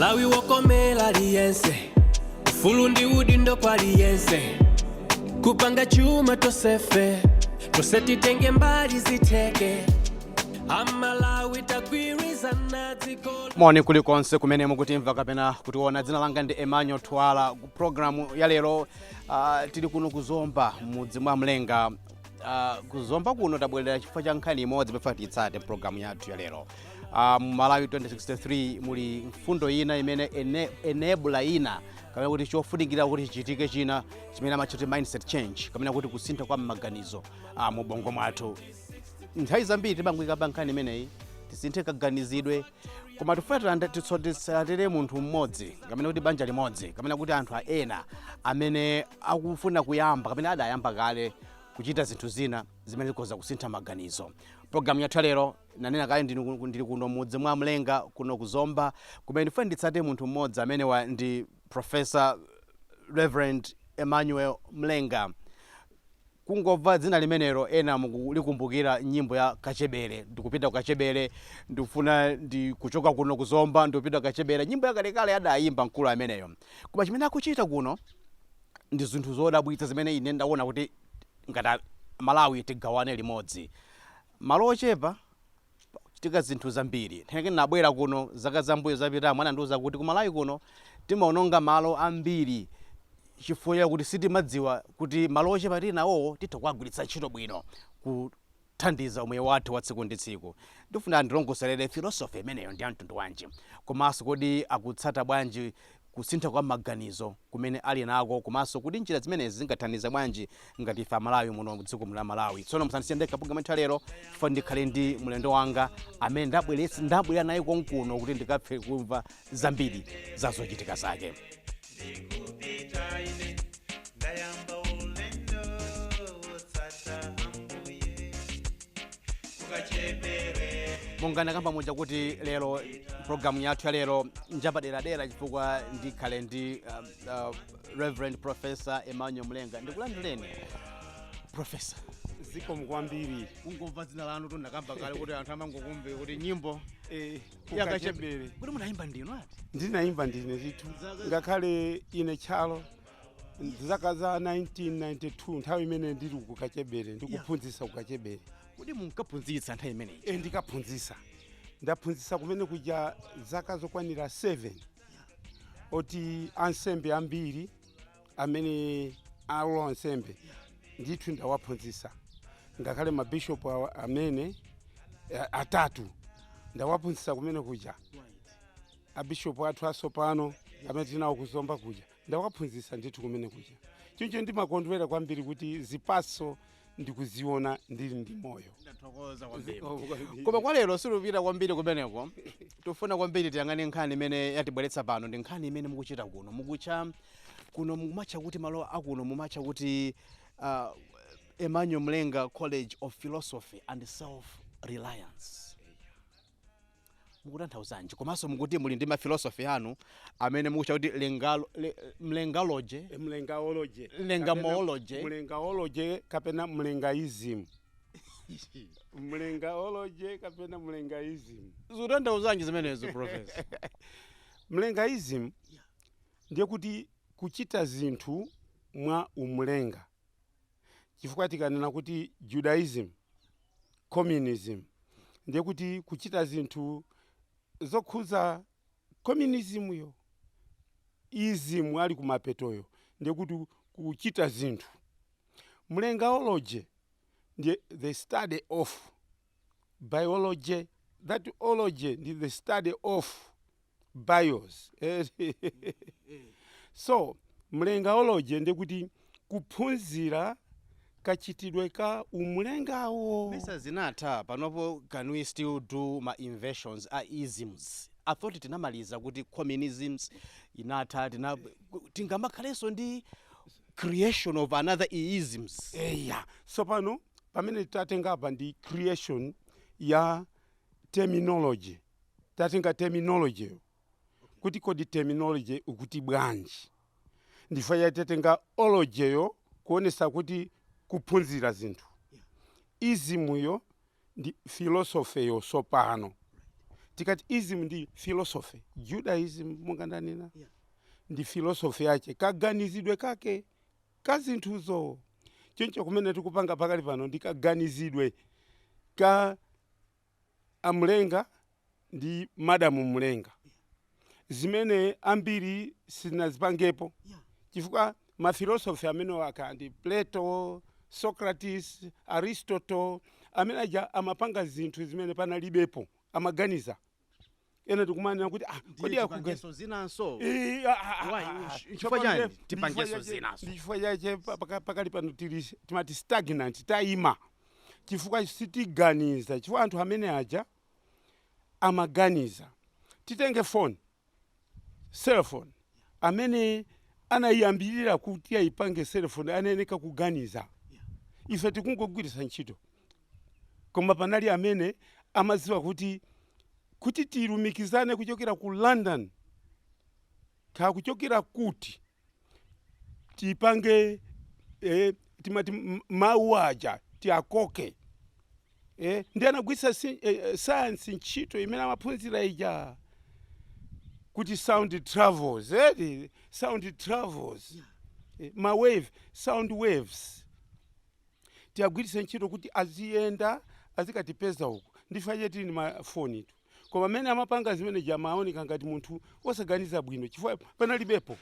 Malawi wokomela liyense Fulundi udindo kwa liyense Kupanga chuma tosefe Toseti tenge mbali ziteke Amalawi takwiriza naziko. Moni kulikonse kumene mukutimva kapena kutiona. Dzina langa ndi Emmanuel Twala. Programu ya lero tili kuno kuzomba mudzi mwa Mlenga. Kuzomba kuno tabwerera chifukwa cha nkhani imodzi pefa titsate programu yathu ya lero. Malawi 2063 muli mfundo ina imene enabler ina kamene kuti chofunikira kuti chichitike china chimene amachita mindset change kamene kuti kusintha kwa maganizo mu bongo mwathu. Nthawi zambiri timangwika bankhani imeneyi tisinthe kaganizidwe koma tifuatira titsotere munthu mmodzi kamene kuti banja limodzi kamene kuti anthu ena amene akufuna kuyamba kamene adayamba kale kuchita zinthu zina zimene zikoza kusintha maganizo. Programu yathu lero nanena kale ndili kuno mudzi mwa Mlenga kuno kuzomba kumene ndifuna nditsate munthu mmodzi amene ndi Professor Reverend Emmanuel Mlenga. Kungomva dzina limenelo ena mulikumbukira nyimbo ya Kachebere. Ndikupita ku Kachebere, ndikufuna kuchoka kuno kuzomba, ndikupita ku Kachebere. Nyimbo yakalekale adayimba mkulu ameneyo. Koma chimene akuchita kuno ndi zinthu zodabwitsa zimene ine ndaona kuti ngati Malawi tigawane limodzi. Malo ochepa chitika zinthu zambiri. Ntheke nabwera kuno zaka zambuyo zapita mwana ndiuza kuti ku Malawi kuno timaononga malo ambiri chifukwa kuti sitimadziwa kuti malo ochepa tili nawo titakwagwiritsa ntchito bwino kuthandiza umoyo wathu wa tsiku ndi tsiku. Ndifuna ndilongosolere philosophy imeneyo ndi mtundu wanji komanso kodi akutsata bwanji kusintha kwa maganizo kumene ali nako komanso kuti njira zimenezi zingathandiza bwanji ngati ife Malawi muno mudziko la Malawi. Tsono musandisiyendeka programu yathu lero chifukwa ndikhale ndi mulendo wanga amene ndabwera naye konkuno kuti ndikaphe kumva zambiri za zochitika zake. Mungana kamba moja kuti lero programu yathu ya lero njapadera chifukwa ndikhale ndi Reverend Professor Emmanuel Mlenga. Ndikulandireni Professor. Ziko mkwambiri. Ungomva dzina lanu tundakamba kale kuti anthu amangokumve kuti nyimbo ya Kachebere. Kuti munayimba ndinu ati? Ndinayimba ndine zitu. Ngakhale ine chalo zaka za 1992 nthawi imene ndili ku Kachebere ndikuphunzitsa ku Kachebere. Kuti munkaphunzitsa nthawi imeneyi? Ndikaphunzitsa. Ndaphunzitsa kumene kuja zaka zokwanira 7. Oti ansembe ambiri amene alo ansembe ndithu ndawaphunzitsa. Ngakhale mabishop amene atatu ndawaphunzitsa kumene kuja. Abishop athu asopano amene tinawo kuzomba kuja ndawaphunzitsa ndithu kumene kuja. Choncho ndimakondwera kwambiri kuti zipaso ndikuziona ndili ndi moyo. Ndathokoza kwambiri. Koma kwa lero silupita kwambiri kumeneko. Tufuna kwambiri tiyang'ane nkhani imene yatibweretsa pano ndi nkhani imene mukuchita kuno. Mukucha kuno mumacha kuti malo akuno mumacha kuti Emmanuel Mlenga College of Philosophy and Self-Reliance. Mukutanthauzanji komanso mukuti muli ndi ma philosophy anu amene mukucha kuti Mlengalogy, Mlengaology kapena Mlengaism. Mlengaology kapena Mlengaism. Zutanthauzanji zimenezo Professor? Mlengaism ndiye kuti kuchita zinthu mwa umlenga. Chifukwa tikanena kuti Judaism, communism ndiye kuti kuchita zinthu zokhuza communism yo ism ali kumapetoyo ndiye kuti kuchita zinthu. Mlengaology ndiye the study of biology, that ology ndi the study of bios. So mlengaology ndiye kuti kuphunzira kachitidwe ka umlengawo. Mesa zinatha panopo can we still do ma inventions isms? I thought tinamaliza kuti communisms inatha tingamakhalenso ndi creation of another isms. Yeah. So pamene tatenga apa ndi creation ya terminology. Tatenga terminology. Kuti kodi terminology ukuti bwanji. Ndifaya tatenga ology yo kuonesa kuti kuphunzira zinthu. Ism yo ndi philosophy yo sopano. tikati ism ndi philosophy, Judaism mungandanena ndi philosophy yache, kaganizidwe kake kazinthuzo. Choncho kumene tikupanga pakali pano ndikaganizidwe ka amlenga ndi madamu mlenga, zimene ambiri sinazipangepo chifukwa mafilosofi amene akandi Plato, Socrates, Aristotle amene aja amapanga zinthu zimene panalibepo, amaganiza. Ena tikumanena kuti kodi akugeso zinanso chifukwa chache pakali pano timati stagnant, tayima chifukwa sitiganiza, chifukwa anthu amene aja amaganiza. Titenge phone, cell phone, amene anayambirira kuti ayipange cell phone aneneka kuganiza. Ife tikungogwiritsa ntchito, koma panali amene amaziwa kuti tilumikizane kuchokera ku London kuchokera kuti tipange timati mawu aja tiakoke. Ndi anagwiritsa science ntchito imene amaphunzira ija kuti sound travels, sound travels, sound waves tiagwiritsa ntchito kuti aziyenda azikatipeza uko. Ndifaye tili mafoni tu, koma amene amapanga zimene jamaoneka ngati munthu osaganiza bwino chifukwa panalibepo.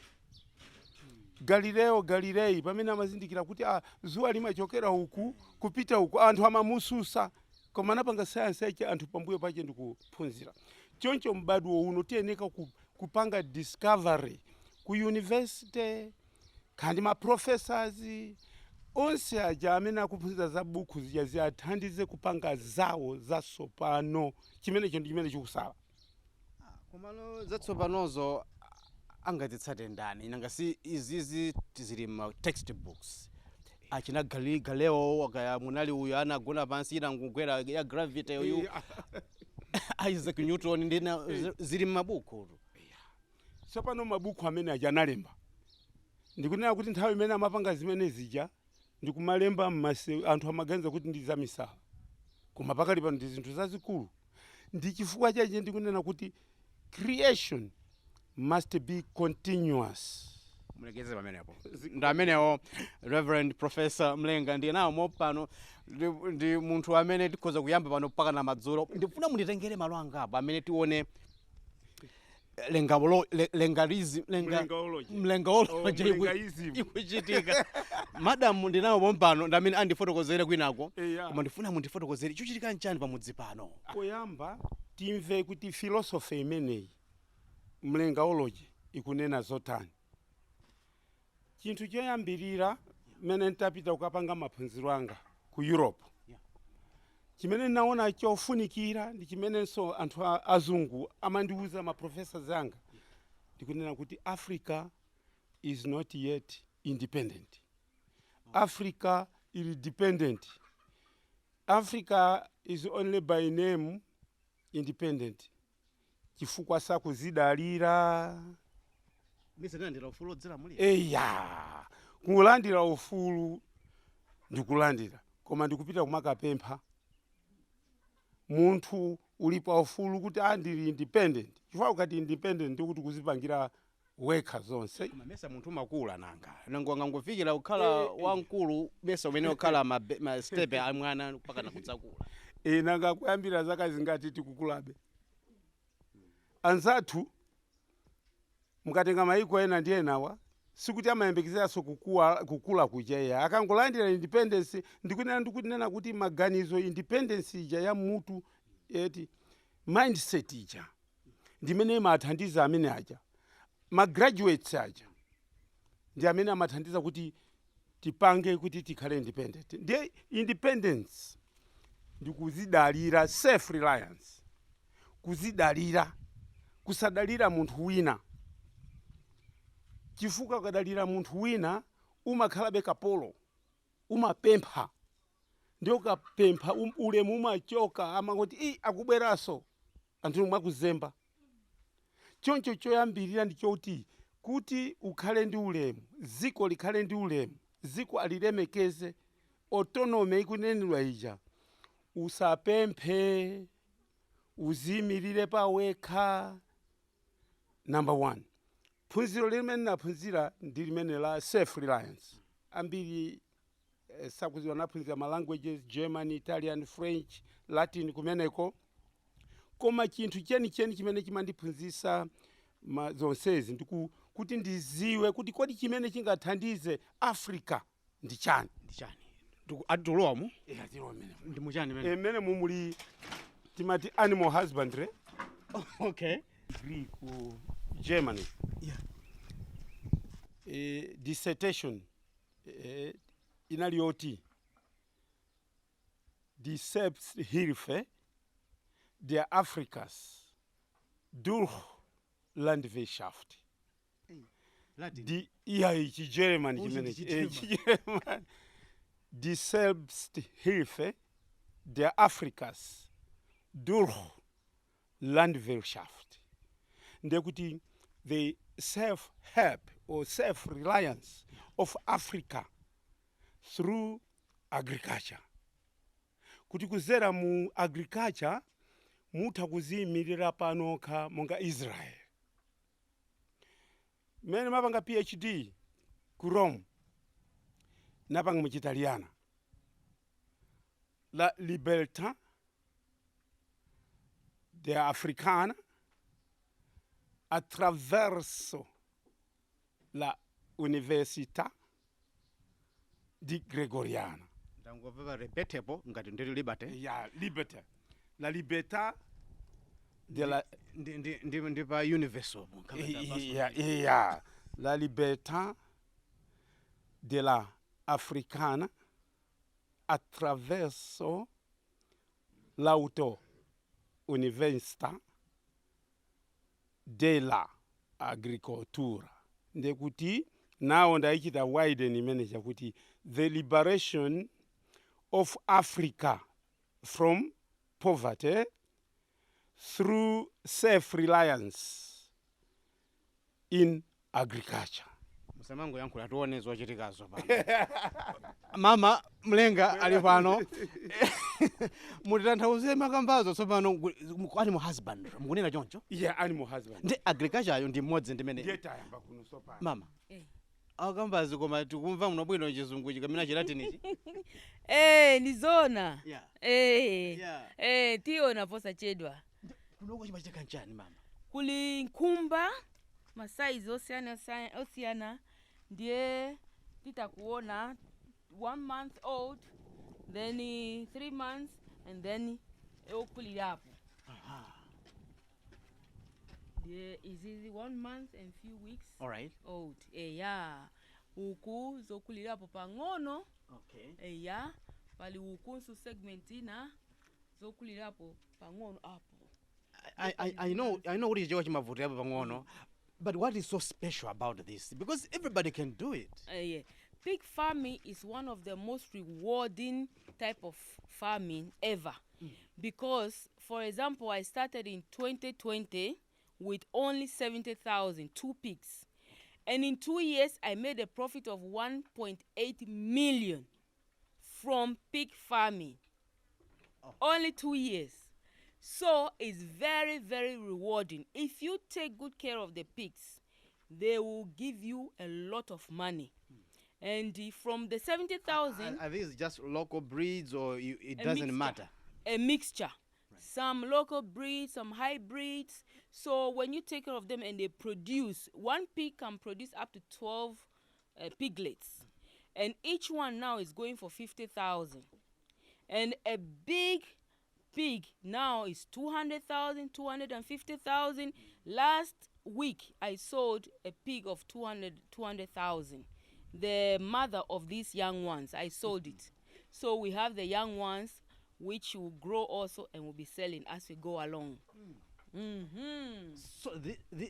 Galilei pamene amazindikira kuti zuwa limachokera uku kupita uku, anthu amamususa, koma anapanga science yake anthu pambuyo pache ndikuphunzira. Choncho mbadwo uno tiyeneka kupanga discovery ku university, kandi ma professors onse aja amene akuphunzira za buku zija ziathandize kupanga zawo zatsopano. Chimenecho ndi chimene chikusala. Komano zatsopanozo angazitsate ndani? Nanga si izizi tizili ma textbooks. Achina Galileo wakaya munali uyu anagona pansi ina ngugwera ya gravity uyu Isaac Newton ndina zili mabuku. Tsopano mabuku amene aja analemba, ndikunena kuti nthawi imene amapanga zimene zija ndikumalemba anthu amaganiza kuti ndi zamisala, koma pakali pano ndi zinthu zazikulu. Ndi chifukwa chache ndikunena kuti creation must be continuous. Mulekeze pamene hapo. Ndamenewo Reverend Professor Mlenga ndiye nawo mopano ndi munthu amene tikhoza kuyamba pano mpaka na madzulo. Ndifuna munditengere malo angapo amene tione mlengaology ikuchitika. Madam ndinawo pompano ndamene andifotokozere kwinako, koma ndifuna mundifotokozere chuchitika nchani pamudzi pano. Poyamba timve kuti philosophy imeneyi mlengaology ikunena zotani. Chinthu choyambirira mene ntapita kukapanga maphunziro anga ku Europe, chimene naona chofunikira ndi chimenenso anthu azungu amandiuza ma professors anga, ndikunena kuti Africa is not yet independent. Africa is dependent. Africa is only by name independent. Chifukwa sakuzidalira. Ndira ufulu odzera muli. Kulandira ufulu ndikulandira, koma ndikupita kumakapempha munthu ulipa ufulu kuti ndili independent. Chifukwa ukati independent ndikuti kuzipangira wekha zonse. Koma mesa munthu makula nanga. Nango angangofikira ukhala wankulu mesa umene ukhala ma step amwana mpaka nakudzakula. Nanga kuyambira zaka zingati tikukulabe. Anzathu mukatenga maiko ena ndi enawa sikuti amayembekezeranso kukula kujeya. Akangolandira independence ndikunena kuti maganizo independence ija ya mutu mindset ija ndimene imathandiza amene aja. Graduates aja ndi amene amathandiza kuti tipange kuti tikhale independent. Ndiye independence ndikuzidalira, self reliance, kuzidalira, kusadalira munthu wina. Chifukwa ukadalira munthu wina umakhalabe kapolo, umapempha. Ndiyo ukapempha ulemu umachoka, amangoti akubweraso anthu mwakuzemba. Choncho choyambirira ndichoti kuti ukhale ndi ulemu, ziko likhale ndi ulemu, ziko alilemekeze, autonomy ikunenedwa ija. Usapemphe uziyimirire pawekha. Number 1, phunziro limene naphunzira ndi limene la self reliance. Ambiri sakuziwa naphunzira ma languages German, Italian, French, Latin kumeneko, koma chinthu chenicheni chimene chimandiphunzisa zonsezi kuti ndiziwe kuti kodi chimene chingathandize Africa ndi chani. Atulomu Atilomu ndi muchani mene? Mene mumuli timati animal husbandry. Okay. Greek, Germany. Yeah. Dissertation inaliyoti die Selbsthilfe der Afrikas durch Landwirtschaft. Latin. German chimene German. Die Selbsthilfe der Afrikas durch Landwirtschaft. Ndekuti the self-help or self-reliance of Africa through agriculture. Kuti kuzera mu agriculture mutha kuziyimirira panokha monga Israel. Mene mapanga PhD ku Rome napanga mu Chitaliana. La libertà della africana attraverso la Università di Gregoriana. Ndangova repeatable ngati ndi liberty. Ya, libertà. La libertà della ndi pa universal. Ya, la libertà della africana attraverso l'auto-università della agricoltura. Ndekuti now ndaichita widen imene kuti the liberation of Africa from poverty through self-reliance in agriculture. Musamango yankhula tuone zochitikazo pano. Mama Mlenga ali pano. Mutanthauzire makambazo tsopano animal husband. Mukunena choncho? Yeah, animal husband. Ndi agriculture ayo ndi mmodzi ndimene. Ndiye ayamba kuno sopano. Mama. Akambazi koma tikumva muno bwino chizungu chikamena chilatini. Nizona. Yeah. Tiona posa chedwa. Kunoko chimachitika nchani mama? Kuli nkhumba masaizi osiyana ndiye titakuona 1 month old, then 3 months, and then okulirapo. Yeah, is it 1 month and few weeks? All right. Old. Yeah. Uku zokulirapo pang'ono. Okay. Yeah. Pali ukunsu segmentina zokulirapo pang'ono apo. I know what is chimavuto yapo pang'ono. But what is so special about this? Because everybody can do it. Yeah. Pig farming is one of the most rewarding type of farming ever. Because, for example, I started in 2020 with only 70,000, 2 pigs. And in 2 years, I made a profit of 1.8 million from pig farming. Only 2 years. So it's very, very rewarding. If you take good care of the pigs, they will give you a lot of money. And from the 70,000... Are these just local breeds or it doesn't matter? A mixture. Right. Some local breeds, some hybrids. So when you take care of them and they produce, 1 pig can produce up to 12 piglets. And each one now is going for 50,000. And a big pig now is 200,000, 250,000. Last week I sold a pig of 200,000. The mother of these young ones, I sold it. So we have the young ones which will grow also and will be selling as we go along. So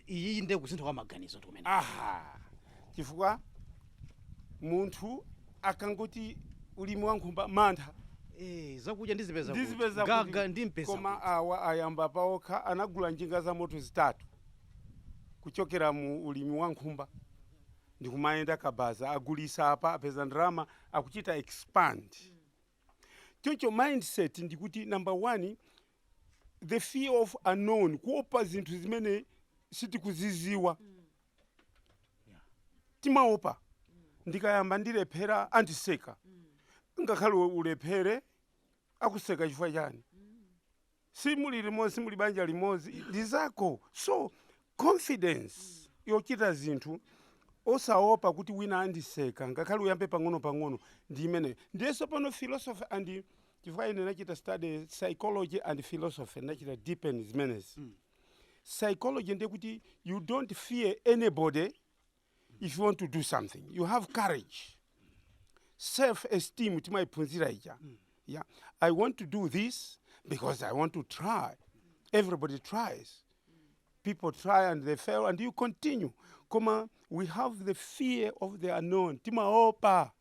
iyi ndi kusintha kwa maganizo ndikumene. Aha. Chifukwa munthu akangoti ulimi wa nkhumba mantha. Zakudya ndizipeza gaga ndimpesa. Koma awa ayamba paokha anagula njinga za moto zitatu kuchokera mu ulimi wa nkhumba. Ndikumayenda kabaza agulisa apa apeza ndalama akuchita expand. Choncho mindset ndikuti number 1 the fear of unknown, kuopa zinthu zimene sitikuziziwa. Timaopa. Ndikayamba ndilephera andiseka. Ngakhale ulephere akuseka chifukwa chani. Simuli limodzi, simuli banja limodzi, ndizako. So confidence yochita zinthu osaopa kuti wina andiseka ngakhale uyambe pang'ono ndi imene. Ndiyeso pano philosophy and chifukwa ine nachita study psychology and philosophy nachita deepen zimenezi. Psychology ndiye kuti you don't fear anybody if you want to do something. You have courage. Self-esteem timaiphunzira ija. Yeah. I want to do this because I want to try. Everybody tries. People try and they fail and you continue. Koma we have the fear of the unknown. Timaopa.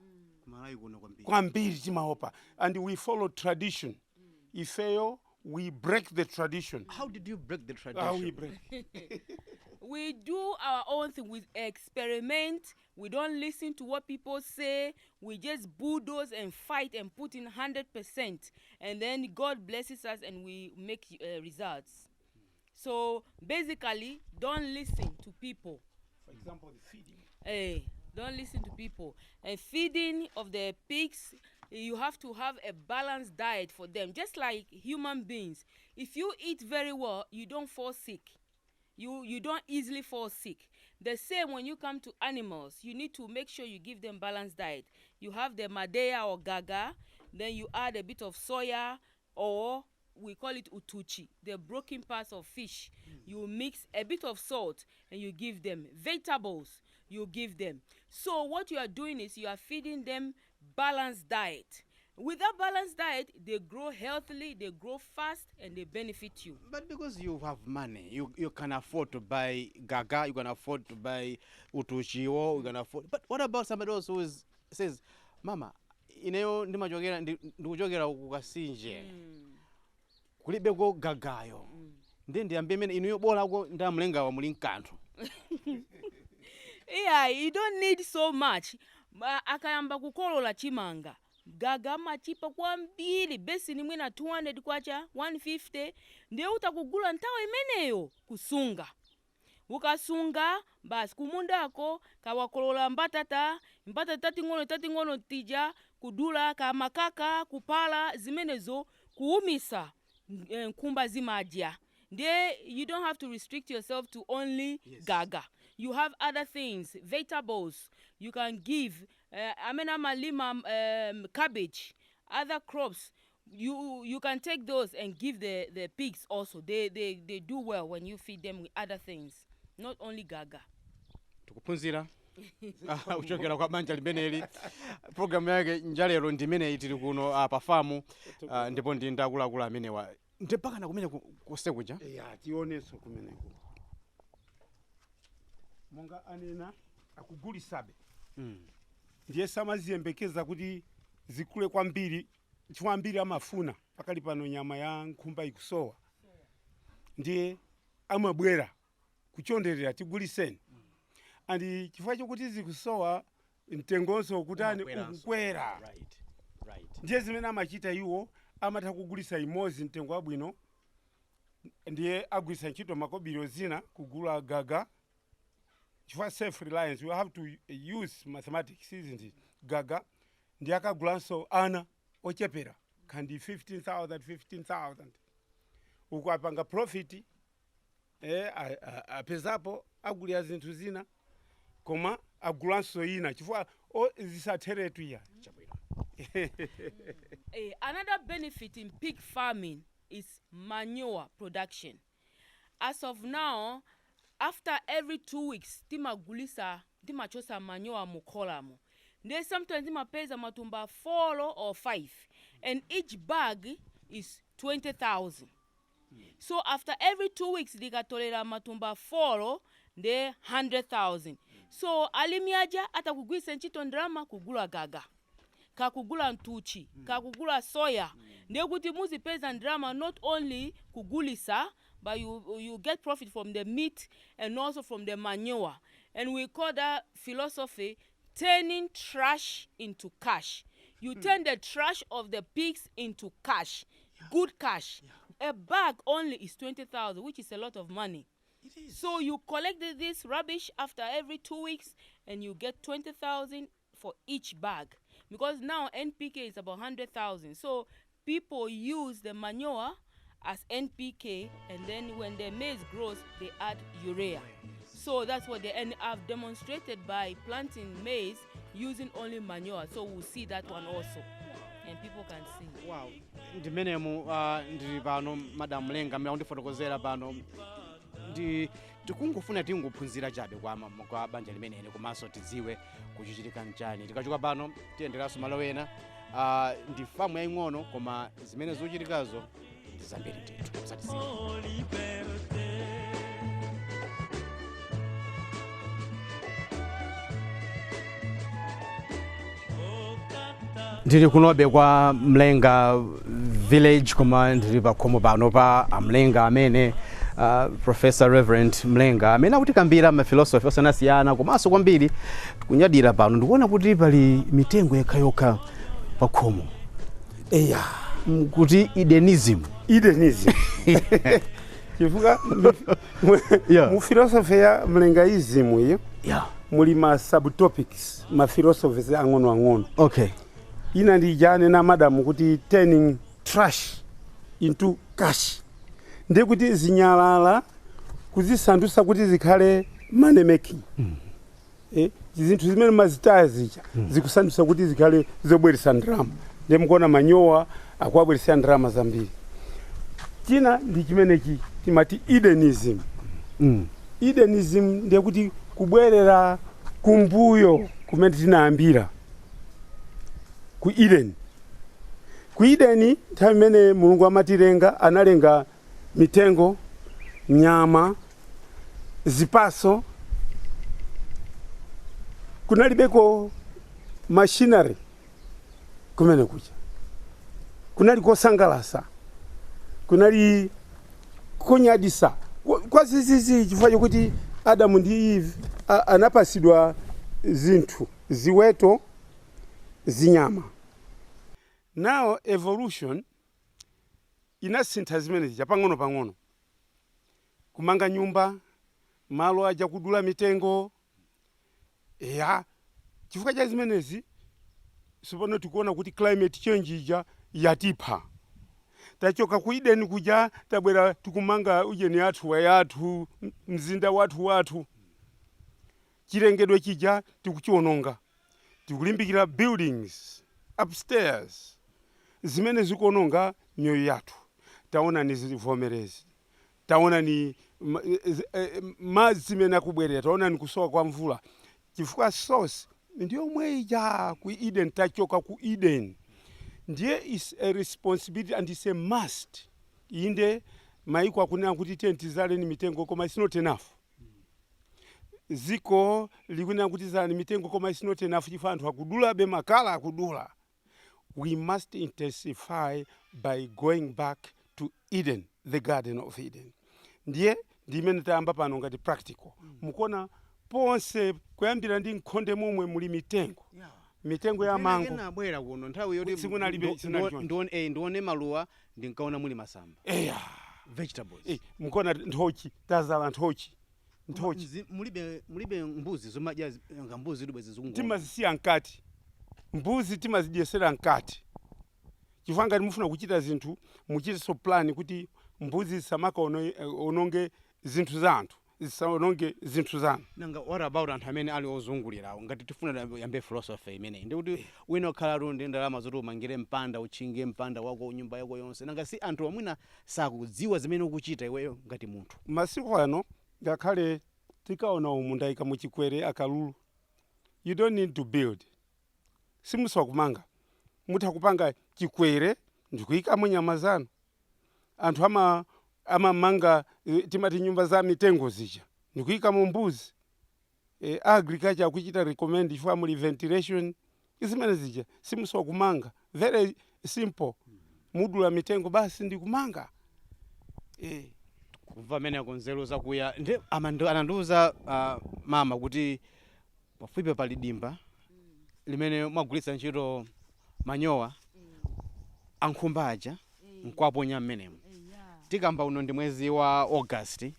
Kwambiri timaopa. And we follow tradition. If fail, we break the tradition. How did you break the tradition? How we break? We do our own thing. We experiment. We don't listen to what people say. We just bulldoze and fight and put in 100%. And then God blesses us and we make results. So basically, don't listen to people. For example, the feeding. Don't listen to people. And feeding of the pigs, you have to have a balanced diet for them. Just like human beings. If you eat very well, you don't fall sick. You don't easily fall sick. The same when you come to animals, you need to make sure you give them balanced diet. You have the madea or gaga, then you add a bit of soya, or we call it utuchi, the broken parts of fish. You mix a bit of salt and you give them. Vegetables, you give them. So what you are doing is you are feeding them balanced diet. With that balanced diet, they grow healthily, they grow fast, and they benefit you. But because you have money, you can afford to buy gaga, you can afford to buy utuchiwo, you can afford. But what about somebody else who says, Mama, ineyo ndikuchokera kukasinje, kulibeko gagayo, ndiyambe mene ineyo bola ko ndamlenga wa muli nkanthu. Yeah, you don't need so much. Akayamba kukolola chimanga. Gaga machipa kwambiri, besi ni mwina 200 kwacha, 150, ndiye utakugula ntawa imeneyo kusunga. Ukasunga, basi kumundako, kawakolola mbatata ting'ono tija, kudula, kamakaka, kupala, zimenezo, kuumisa, kumba zimadia. Ndiye, you don't have to restrict yourself to only gaga. You have other things, vegetables, you can give, cabbage, other crops. You can take those and give the pigs also. They do well when you feed them with other things, not only gaga. Tukuphunzira uchokera kwa banja limeneli. Program yake njalero ndimene itili kuno pa famu, ndipo ndi ndakula amene wa ndipaka na kumene kusekuja. Yeah, tioneso kumeneko. Monga anena akugulisabe. Ndiye samaziyembekeza kuti zikule kwambiri, chifambiri amafuna pakali pano nyama ya nkhumba ikusowa. Ndiye amabwera kuchonderera tiguliseni. Andi chifukwa chokuti zikusowa mtengonso kutani ukukwera. Right. Ndiye zimene amachita iwo amatha kugulisa imodzi mtengo wabwino. Ndiye agwisa ntchito makobiro zina kugula gaga. For self-reliance, you have to use mathematics, isn't it? Gaga. Ndiaka gulanso ana ochepera. Kandi 15,000. Ukwapanga profit. Apezapo agulia zinthu zina. Koma agulanso ina. Chifukwa zisatheretu ya. Another benefit in pig farming is manure production. As of now, after every 2 weeks, timachosa manure mukolamo. Then sometimes timapeza matumba 4 or 5, and each bag is 20,000. So after every 2 weeks, likatolera matumba 4, de 100,000. So alimiaja atakugwisa ntchito ndrama kugula gaga, kakugula ntuchi, kakugula soya. Ndiye kuti muzipeza ndrama not only kugulisa, but you get profit from the meat and also from the manure. And we call that philosophy turning trash into cash. You turn the trash of the pigs into cash, good cash, a bag only is 20,000, which is a lot of money. It is. So you collect this rubbish after every 2 weeks, and you get 20,000 for each bag. Because now NPK is about 100,000. So people use the manure as NPK, and then when the maize grows, they add urea. So that's what they, and I've demonstrated by planting maize using only manure. So we'll see that one also, and people can see. Wow. Ndimenemu ndili pano Madam Mlenga amene akundifotokozera pano tikungofuna tingophunzira chabe kwa banja limeneli komanso tidziwe kuchichitika nchani. Tikachoka pano tiyenderanso malo ena ndi famu yaying'ono koma zimene zochitikazo ndi zambiri ndithu musatisiye. Ndili kunobe kwa Mlenga village koma ndili pakhomo pano pa Mlenga amene Professor Reverend Mlenga amene akutikambira mafilosofi osiyanasiyana komanso kwambiri tikunyadira pano ndikuona kuti pali mitengo yokha pakhomo. Eya. Kuti Edenism. Chifukwa mu philosophy ya Mlengaism iyo muli ma subtopics, ma philosophies ang'ono. Okay. Ina ndijane na madam kuti turning trash into cash. Ndiye kuti zinyalala kuzisandusa kuti zikhale money making. Zinthu zimene mazitaya zija zikusandusa kuti zikhale zobweresa ndrama. Ndiye mukuona manyowa akwabweresa ndrama zambiri. China ndi chimenechi timati Edenism. Edenism ndiye kuti kubwerera kumbuyo kumene tinaambira ku Eden. Ku Eden nthawi imene Mulungu amatilenga analenga mitengo, nyama, zipaso, kunalibeko machinery kumene kuja. Kunali kosangalasa, kunali kunyadisa. Kwa zizizi chifukwa chokuti Adamu ndi Eve anapasidwa zinthu, ziweto, zinyama. Now evolution inasintha zimene zija pang'ono. Kumanga nyumba, malo aja kudula mitengo. Chifukwa cha zimenezi sipano tikuona kuti climate change ija yatipha. Tachoka ku Eden kuja tabwera tikumanga ujeni yathu mzinda wathu. Chilengedwe chija tikuchiononga. Tikulimbikira buildings upstairs zimene zikuononga mioyo yathu. Taona ni zivomerezi, taona ni madzi zimene akubwerera, taona ni kusowa kwa mvula. Chifukwa source ndiyo mweja ku Eden. Tachoka ku Eden ndiye is a responsibility and is a must. Inde maiko akunena kuti tentizale ni mitengo koma it's not enough. Ziko likunena kuti zala ni mitengo koma it's not enough. Chifukwa anthu akudula be makala akudula. We must intensify by going back to Eden, the Garden of Eden. Ndiye ndimene tayamba pano ngati practical. Mukona ponse kuyambira ndi nkhonde momwe muli mitengo. Mitengo ya mango. Nabwera kuno nthawi yoti ndione maluwa ndinkaona muli masamba. Vegetables. Mukona nthochi, tazala nthochi. Mulibe mbuzi zomadya ngambuzi dubwe zizungu. Timazisiya nkati. Mbuzi timazidyesera nkati. Chifukwa ngati mufuna kuchita zinthu muchite so plan kuti mbuzi samaka ononge zinthu za anthu, zisaononge zinthu zanu. Nanga what about anthu amene ali ozungulirawo ngati tifuna yambe philosophy imene ndi kuti wina okhala lundi ndalama zoti umangire mpanda uchinge mpanda wako nyumba yako yonse. Nanga si anthu amwina sakudziwa zimene ukuchita iweyo ngati munthu. Masiku ano ngakhale tikaona umunda ika muchikwere akalulu, you don't need to build. Simusa kumanga. Mutha kupanga chikwere ndikuika munyama zanu. Anthu amamanga timati nyumba za mitengo zija ndikuika mu mbuzi. Agriculture akuchita recommend family ventilation izimene zija simusa kumanga. Very simple. Mudula mitengo basi ndikumanga. Kuva amene akonzero zakuya ndi anandiuza mama kuti pafupi pali dimba limene mwagulitsa ntchito manyowa ankhumba aja nkwaponya mmenemo. tikamba uno ndi mwezi wa August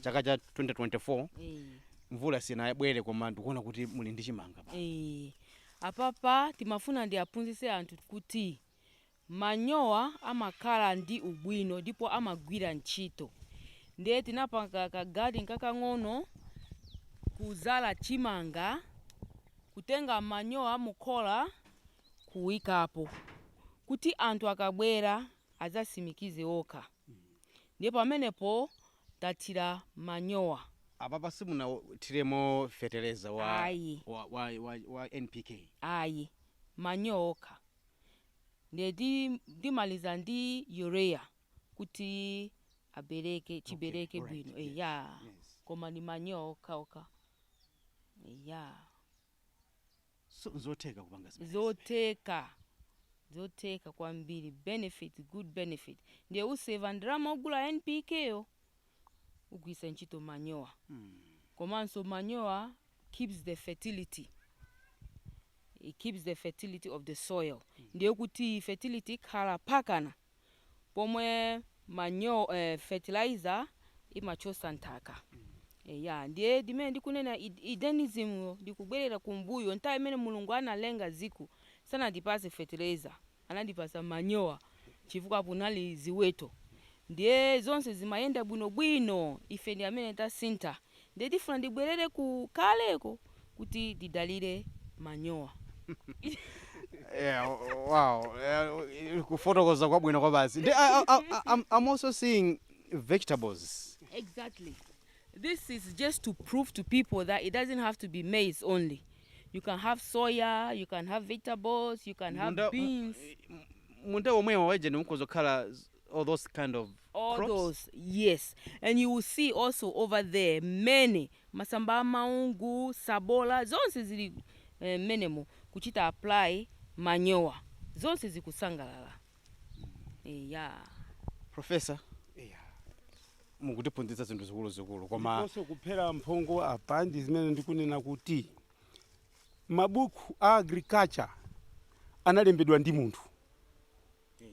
chaka cha 2024 mvula sinabwere koma ndikuona kuti muli ndi chimanga pa apapa timafuna ndi aphunzitse anthu kuti manyowa amakhala ndi ubwino ndipo amagwira ntchito. Ndiye tinapanga ka garden kakang'ono kuzala chimanga, kutenga manyowa mukhola kuwikapo kuti anthu akabwera azasimikize okha. Ndiye pamenepo tathira manyowa. Apapa simunathiremo fertilizer wa Ayi. wa NPK. Ayi, manyowa okha. Ndiye ndimaliza ndi urea kuti abereke chibereke bwino. Yeah. Koma ni manyowa okha. Yeah. Zotheka kupanga zimene. Zoteka kwambiri, benefit, good benefit. Ndiye useva ndrama ogula NPK yo ugwisa ntchito manyowa. Komanso manyowa keeps the fertility. It keeps the fertility of the soil. Ndiye kuti fertility khala pakana pomwe manyowa fertilizer imachosa nthaka. Yeah, ndiye dimene ndikunena Edenism ndikubwerera kumbuyo nthawi imene Mulungu analenga ziku sanandipase fertilizer, anandipasa manyowa chifukwa punali ziweto. Ndiye zonse zimayenda bwinobwino, ife ndi amene tasintha. Ndiye tifuna ndibwerere ku kaleko kuti didalire manyowa. Yeah, wow. Kufotokoza kwabwino kwa basi. I'm also seeing vegetables. Exactly. This is just to prove to people that it doesn't have to be maize only. You can have soya, you can have vegetables, you can have beans. Munda omwewa waje nimukuzokhala all those kind of all crops? Those, yes. And you will see also over there many masamba maungu, sabola, zonse zili menemo kuchita apply manyowa. Zonse zikusangalala. Yeah. Professor, mukutiphunzitsa zinthu zikulu koma ndiponso kuphera mphongo apa ndi zimene ndikunena kuti mabuku a agriculture analembedwa ndi munthu.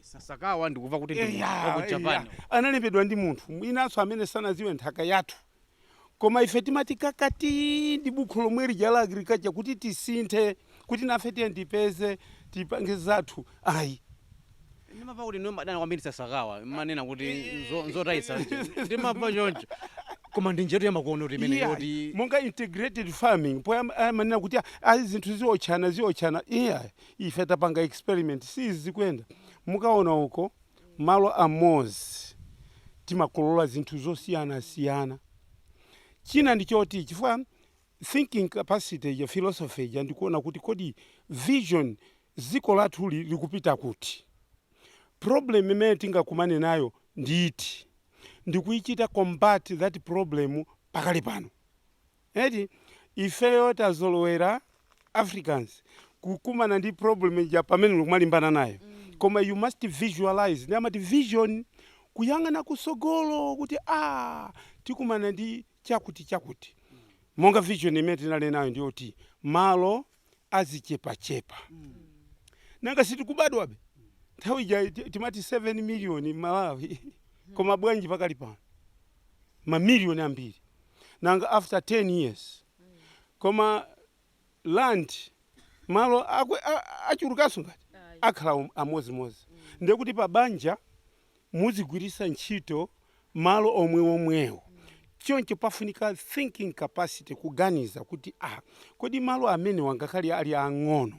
Sasakawa ndikuva kuti ndi ku Japan. Analembedwa ndi munthu mwinanso amene sanaziwe nthaka yathu, koma ife timati kakati ndi buku lomwe lija la agriculture kuti tisinthe kuti nafe tiye ndipeze tipange zathu. Ayi, ndimava kuti madana kwambiri sasakawa manena kuti nzotayisa ndimava choncho koma ndi njetu yamakono kuti imene yoti monga integrated farming manena kuti zinthu ziochana ife tapanga experiment sizikwenda. Mukaona uko malo amozi timakolola zinthu zosiyana. China ndichoti chifukwa thinking capacity ya philosophy ya ndikuona kuti kodi vision ziko lathu likupita kuti. Problem imene tingakumane nayo nditi ndikuichita combat that problem pakali pano. Ifeyo tazolowera Africans kukumana ndi problem ya pamene lumalimbana nayo. Koma you must visualize. Ndamati vision kuyang'ana kusogolo kuti tikumana ndi chakuti. Monga vision imene tinali nayo ndiyoti malo azichepa. Nanga sitikubadwabe. Nthawi ija timati 7 million Malawi. Koma bwanji pakali pano mamiliyoni ambiri. Nanga after 10 years koma land malo achulukanso ngati akhala amozimozi. Ndiye kuti pabanja muzigwirisa ntchito malo omwewo. Choncho pafunika thinking capacity, kuganiza kuti kodi malo amene wangakhali ali ang'ono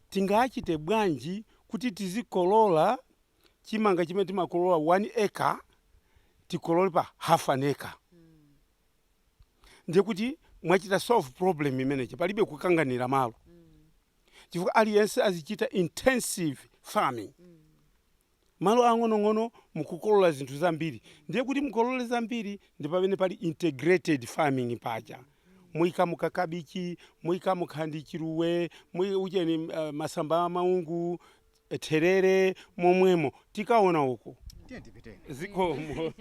tingachite bwanji kuti tizikolola chimanga chimene timakolola 1 acre tikolole pa half an acre. Ndiye kuti mwachita solve problem imenechi, palibe kukanganira malo. Chifukwa aliyense azichita intensive farming. Malo ang'ono mukukolola zinthu zambiri. Ndiye kuti mukolole zambiri ndi pamene pali integrated farming paja. Muika mukakabichi, muika mukhandi chiruwe, ucheni masamba maungu, terere momwemo. Tikaona uko zikomo.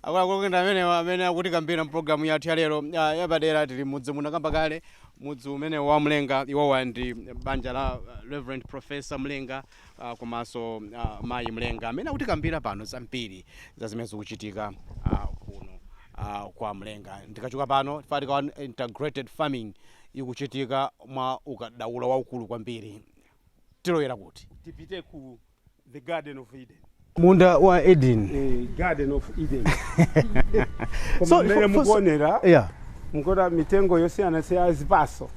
akula kulukenda amene akuti kambira mpulogalamu yathu ya lero yapadera tili mudzi muno kamba kale mudzi umene wa Mlenga iwowa ndi banja la Reverend Professor Mlenga komanso mayi Mlenga amene akutikambira pano zambiri za zimene zikuchitika kuno kwa Mlenga. Ndikachoka pano tifika integrated farming ikuchitika mwa ukadaulo waukulu kwambiri. Tiloyera kuti tipite ku the Garden of Eden. Munda wa Eden. Garden of Eden. So mukuonera yeah. mukona mitengo yosiyana siyana zipaso,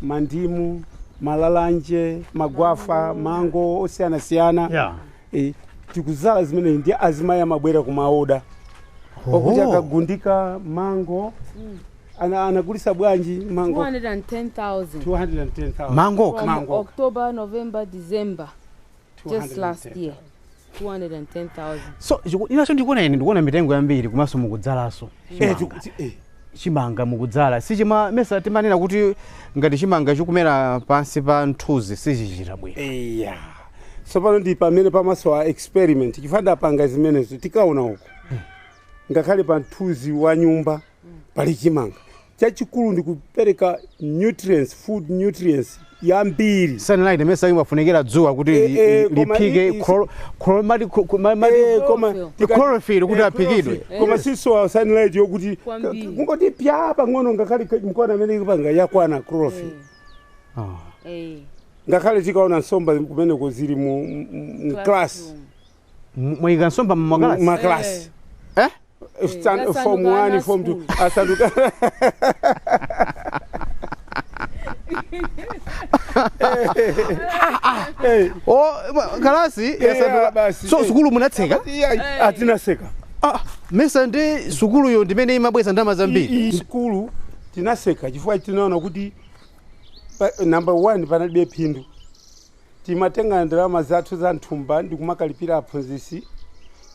mandimu, malalanje, magwafa, mango osiyana siyana. Yeah. Tikuzala zimene ndi azimayi amabwera kumaoda. Okuti akagundika mango anagulisa bwanji mango 210,000. Mango from October, November, December, just last year. 210,000. So inacho ndikuona ine ndikuona mitengo yambiri kumaso mukudzalaso. Chimanga mukudzala sichima mesa timanena kuti ngati chimanga chikumera pansi pa nthuzi sichichita bwino. So pano ndi pamene pamaso a experiment chifanda panga zimenezo tikaona uko ngakhale pa nthuzi wa nyumba pali chimanga chachikulu ndi kupereka nutrients, food nutrients yambiri. Sunlight mesa imafunikira dzuwa kuti lipike chlorophyll kuti apikidwe. Koma siso sunlight yokuti kungoti pya pang'ono ngakhale mkona amene ikupanga yakwana chlorophyll. Ngakhale tikaona nsomba kumene kozili mu class. Mwika nsomba mu class. Stand form 1 form 2 asanduka. Kalasi so sukulu munatseka atinaseka mesa ndi sukulu yo ndimene imabweza ndama zambiri. Sukulu tinaseka chifukwa tinaona kuti number 1 panalibe phindu. Timatenga ndalama zathu za nthumba ndi kumakalipira aphunzitsi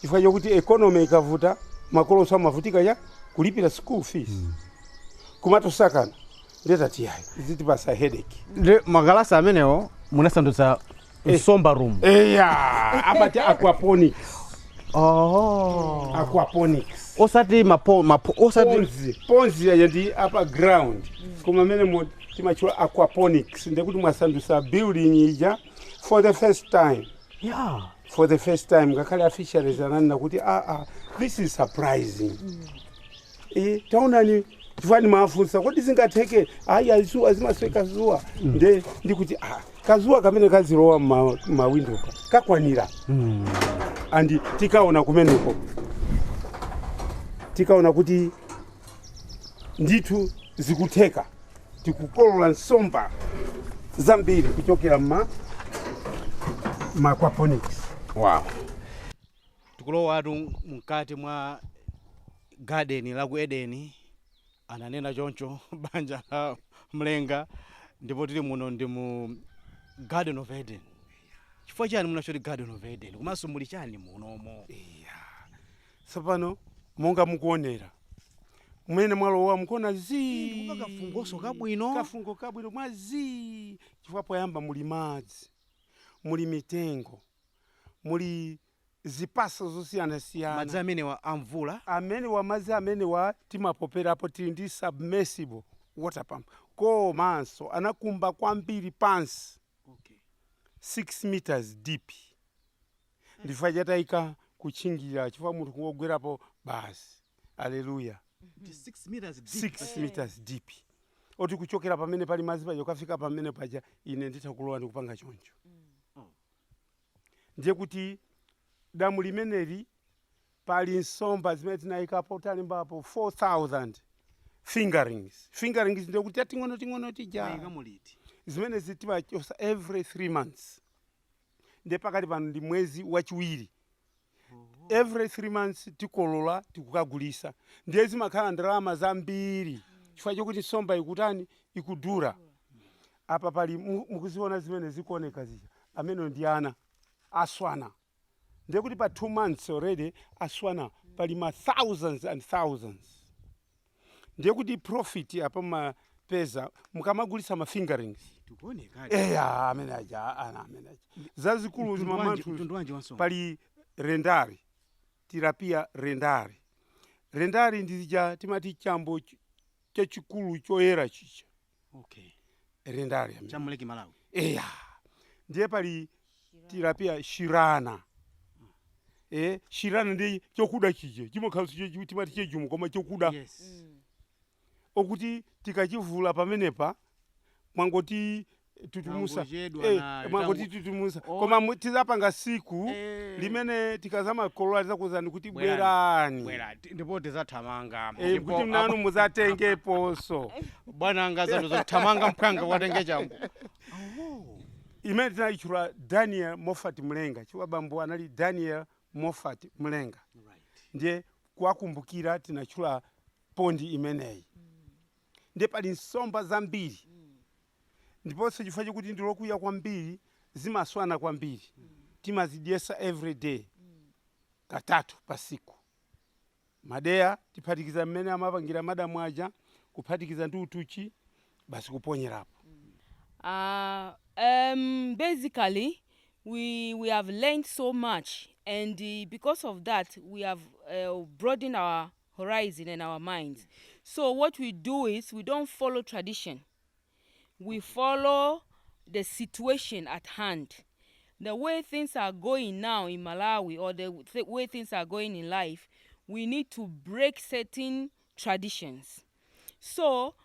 chifukwa chokuti economy ikavuta makoloso amavutika ya kulipira school fees. Kumatosakana ndeta tiyayi zitipasa headache. Ndi makalasi amenewo munasandutsa nsomba room. Abati aquaponics. Aquaponics. Osati osati ponzi yandi upper ground. Koma mene timachula aquaponics ndekuti mwasandutsa building ija for the first time. For the first time ngakhale fisheries ananena kuti this is surprising. Taonani chifani mafunsa kuti zingatheke azuwa zimasweka zuwa ndikuti kazuwa kamene kazirowa ma window kakwanira. Andi tikaona kumeneko tikaona kuti ndithu zikutheka tikukolola nsomba zambiri kuchokera ma aquaponics. Wow. Tikulowa atu mkati mwa garden la ku Eden ananena choncho banja la Mlenga ndipo tili muno ndi mu Garden of Eden. Chifukwa chani munachoti Garden of Eden komanso muli chani munomo? Sapano monga mukuonera mwene mwalowa mukona kafungoso kabwino. Kafungo kabwino mwa chifukwa poyamba muli madzi, muli mitengo, muli zipaso zosiyana siyana. Madzi amene wa amvula madzi amene wa timapoperapo tili ndi submersible water pump. Komanso anakumba kwambiri pansi 6 meters deep. Ndifuna chatayika kuchingira chifukwa munthu kungogwerapo basi. Haleluya. 6 meters deep. 6 meters deep. Oti kuchokera pamene pali madzi paja kufika pamene paja ine nditakulowa ndikupanga choncho. Ndiye kuti damu limeneli pali nsomba zimene tinayikapo talimbapo 4,000 fingerings. Fingerings ndiye kuti ting'ono tija. Zimene zitimachosa every 3 months. Ndiye pakati pano ndi mwezi wachiwiri. Every 3 months tikolola tikukagulisa. Ndiye zimakhala ndalama zambiri. Chifukwa chokuti nsomba ikutani ikudura. Apa pali mukuziona zimene zikuoneka zija. Amene ndi ana aswana. Ndiye kuti pa 2 months already aswana pali ma thousands and thousands. Ndiye kuti profit apa mapeza mukamagulisa ma fingerings. Amene aja amene aja. Zazikulu zimamantu pali rendari. Tirapia rendari. Rendari ndizija timati chambo chachikulu choyera chicha. rendarium chamuleki Malawi. eya ndiye pali tilapia shirana shirana ndi chokuda chije chimokhaluso timati chejumu koma chokuda Yes. okuti tikachivula pamenepa mwangoti tutumusa mwangoti tutumusa koma tizapanga siku limene tikazama kolola tizakuzani kuti bwerani ndipo tizathamanga kuti mnanu muzatengeponso bwana angazando zakuthamanga mphanga kwatenge changu. imene tinaichula Daniel Moffat Mlenga chifukwa bambo anali Daniel Moffat Mlenga ndiye kuwakumbukira tinachula pondi imeneyi ndiye pali nsomba zambiri ndiponso chifukwa chikuti ndilokuya kwambiri zimaswana kwambiri timazidyesa every day katatu pasiku madeya tiphatikiza mmene amapangira madamu aja kuphatikiza ndi utuchi basi kuponyerapo. Basically we have learned so much, and because of that we have broadened our horizon and our minds. So what we do is we don't follow tradition, we follow the situation at hand. The way things are going now in Malawi, or the way things are going in life, we need to break certain traditions. So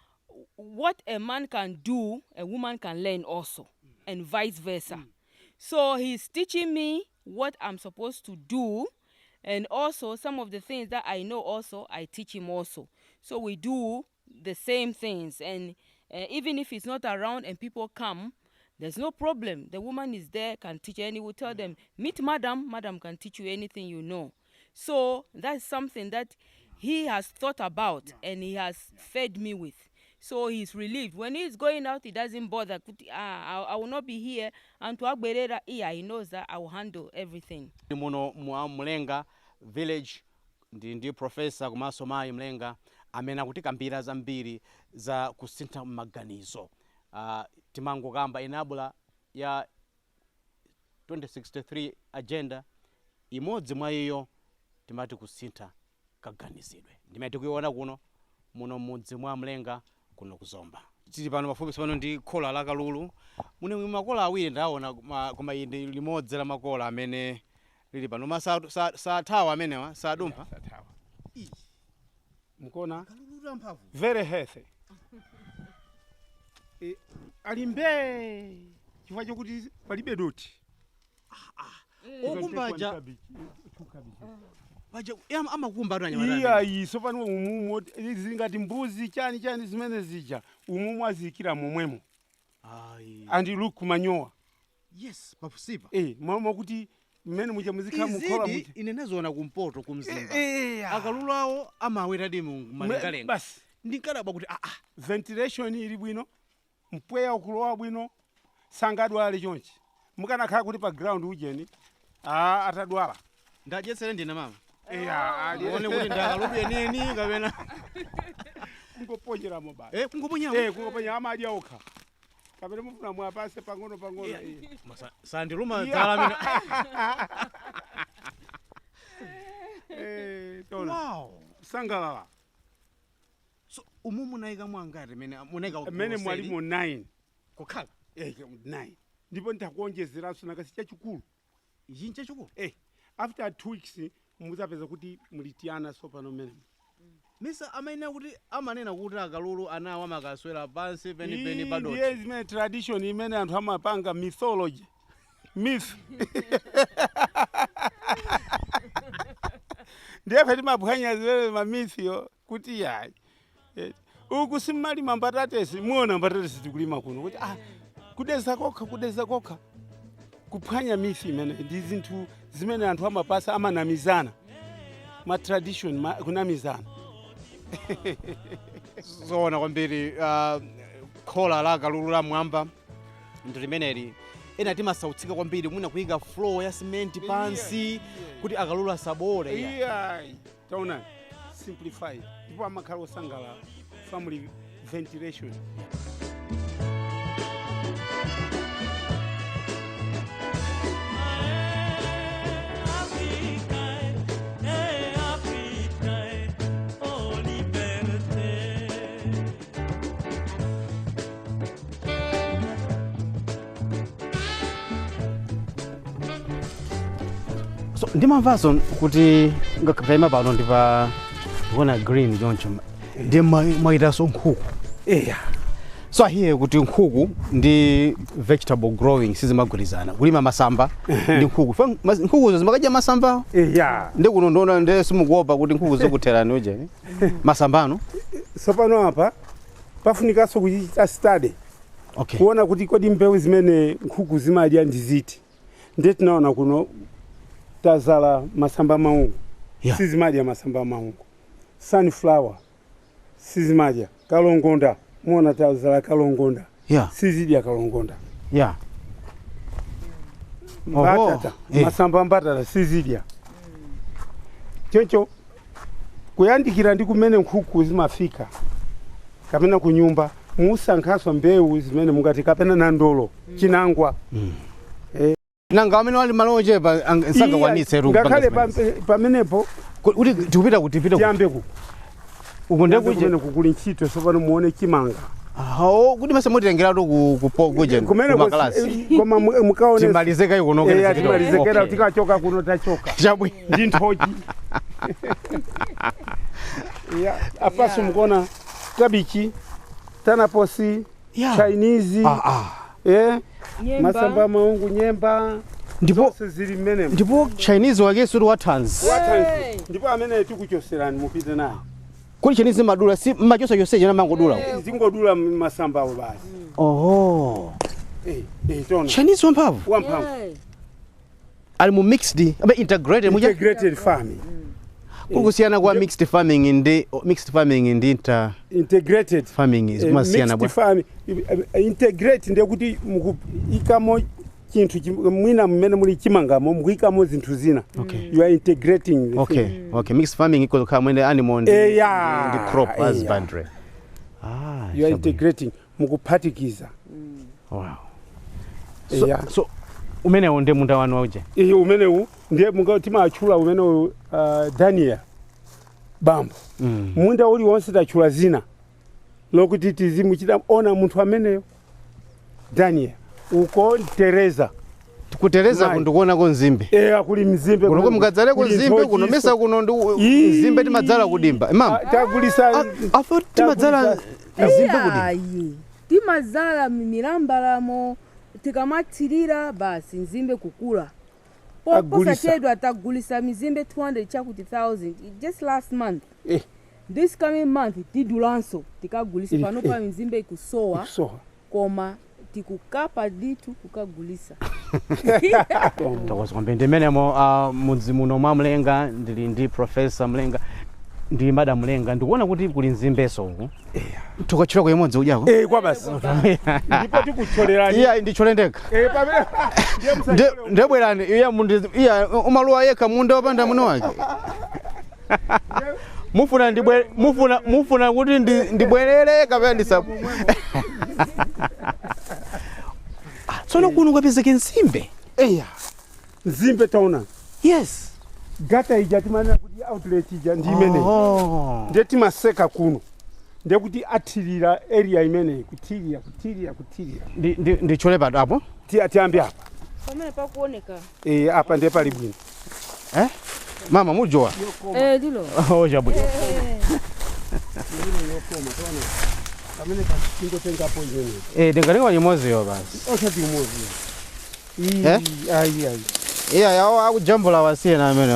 what a man can do, a woman can learn also, and vice versa. So he's teaching me what I'm supposed to do, and also some of the things that I know also, I teach him also. So we do the same things, and even if he's not around and people come, there's no problem. The woman is there, can teach, and he will tell them, meet madam, madam can teach you anything you know. So that's something that he has thought about and he has fed me with. So he's relieved. When he's going out, he doesn't bother. I will not be here. And to Agberera here, he knows that I will handle everything. Muno Mlenga village ndi professor komanso mayi Mlenga amene akutikambira zambiri za kusintha maganizo. Timangokamba enabula ya 2063 agenda imodzi mwa iyo timati kusintha kaganizidwe. Ndimati kuiona kuno muno mudzi mwa Mlenga kuno kuzomba. Tili pano pafupi pano ndi khola la Kalulu. Mune makola awiri ndaona koma inde limodzi la makola amene lili pano sathawa amenewa sadumpha. Sathawa. Mkona Kalulu amphamvu. very healthy. Alimbe chifukwa chokuti palibe doti. Okumbaja baje amakumba atu anyamata. Iya iso pano umumu zingati mbuzi chani zimene zija umumu azikira momwemo. And look manyowa. Yes, pafusipa. Mama kuti mmene muja muzikha mukhola muja. Ine nazoona kumpoto kumzimba. Akalulu awo amawera di malengalenga. Basi ndinkadabwa kuti ventilation ili bwino, mpweya ukulowa bwino, sangadwale chonchi. Mukanakhala kuti pa ground ujeni atadwala. Ndadyetsere ndine mama. Alione kuti ndakalulu yeneni kapena kungoponyeramo basi. Kungoponyamo. Kungoponyamo amadya okha. Kapena mufuna mwapase pang'ono. Sandiluma dzala mino. Wow. Sangalala. So umumu naika mwangati mene mwalimu 9 kokhala 9 ndipo nditakuonjezeranso nakasi chachikulu ichi chachikulu after 2 weeks muzapeza kuti mulitiyana so pano mene misa amaina kuti amanena kuti akalulu anawa makaswera pansi penipeni padoti. Yes, imene tradition imene anthu amapanga mythology myth ndiye pati maphwanya zimene mamithio kuti yayi uku simali mambatatesi muona mbatatesi tikulima kuno kuti kudeza kokha kuphwanya mithi imene ndi zinthu zimene anthu amapasa amanamizana ma tradition kunamizana. Zoona kwambiri khola la Kalulu la mwamba ndi limeneli ena timasautsika kwambiri mwina kuyika floor ya cement pansi kuti akalulu asabole. Iya taona simplified ndipo amakhala osangala family ventilation. So ndimamvaso kuti ngakapema pano ndikuona green choncho ndi mwaitaso nkhuku. So ahiye kuti nkhuku ndi vegetable growing sizimagwirizana. Kulima masamba ndi nkhuku. Nkhuku zimakadya masamba? Ndi kuno ndona ndi simukuopa kuti nkhuku zikutherani uje. Masamba ano? Sopano apa pafunikaso kuchita study. Okay. Kuona kuti kodi mbewu zimene nkhuku zimadya ndiziti. Ndiye tinaona kuno tazala masamba maungu. Sizimadya masamba maungu. Sunflower sizimadya. Kalongonda muona tazala kalongonda. Sizidya kalongonda. Mbatata masamba mbatata sizidya. Choncho kuyandikira ndi kumene nkhuku zimafika. Kapena kunyumba musankhaso mbewu zimene mungati kapena nandolo chinangwa. Nanga amene wali maloje nsanga kwanitse ruku. Ngakhale pamenepo kuti tikupita kuti pita tiyambeku. Ukunde kujene kukuli ntchito sopano muone chimanga. Kuti mase mutengerato kujene kumakalasi. Koma mukaone timbalizeka ikono kene. Timbalizekera tikachoka kuno tachoka. Chabwi ndi nthoji. Apaso mukona kabichi, tanaposi, Chinese. Masamba maungu nyemba. Ndipo Chinese wakeso uri watanzi. Ndipo amene tikuchoserani mupite naye. Kuli Chinese madula si machosa yoseje na mangodula. Zingodula masamba abo basi. Tona. Chinese wampavu. Ali mu mixed integrated farming. Kukusiyana kwa mixed farming ndi integrated farming is masiyana bwa. Integrate ndiye kuti ikamo chintu mwina mmene muli chimangamo mukuikamo zinthu zina. You are integrating the thing. Okay. Mixed farming iko kama mwene animal ndi crop husbandry. You are integrating mukuphatikiza. So umene onde munda wanu wauje. Umene ndiye mungati machula umene Daniel bambo. Munda uli wonse tachula zina. Lokuti tizimuchita ona munthu ameneyo Daniel uko Teresa kutereza kundukuona ko nzimbe kuli mzimbe kuno mukadzale ko nzimbe kuno mesa kuno ndi nzimbe timadzala kudimba mama tagulisa afa timadzala nzimbe kudimba timadzala milambalamo tikamathirira basi nzimbe kukula poposa chedu atagulisa mizimbe 200 chakuti 1000 just last month. This coming month tidulanso tikagulisa pano pa mizimbe ikusowa koma tikukapa ditu kukagulisa. Tokoza kwambe ndimenemo mudzi muno mwa Mlenga ndili ndi Professor Mlenga ndi Madam Mlenga ndikuona kuti kuli nzimbeso uku. Tukachira kuyemodzi ujako? Kwa basi. Ndipo tikucholerani. Ndicholendeka. Pamene ndebwerani umaluwa yeka munda wapanda muno wake. Mufuna kuti ndibwerere kapena ndisapo. Tsono kuno kwapezeka nzimbe. Nzimbe taona. Yes. Gata ija timana kuti outlet ija ndi imene. Ndiye timaseka kuno. Ndiye kuti athirira area imene kuthirira. Ndichole pato apo? Atiambe apa. Pamene pakuoneka. Apa ndiye pali bwino. Mama mujowa? Dilo. Jabu. Pamene kingo tenga po yene. Dengarenga yimozi yo basi. Osati yimozi. Yawo akujambula wasiye na amene.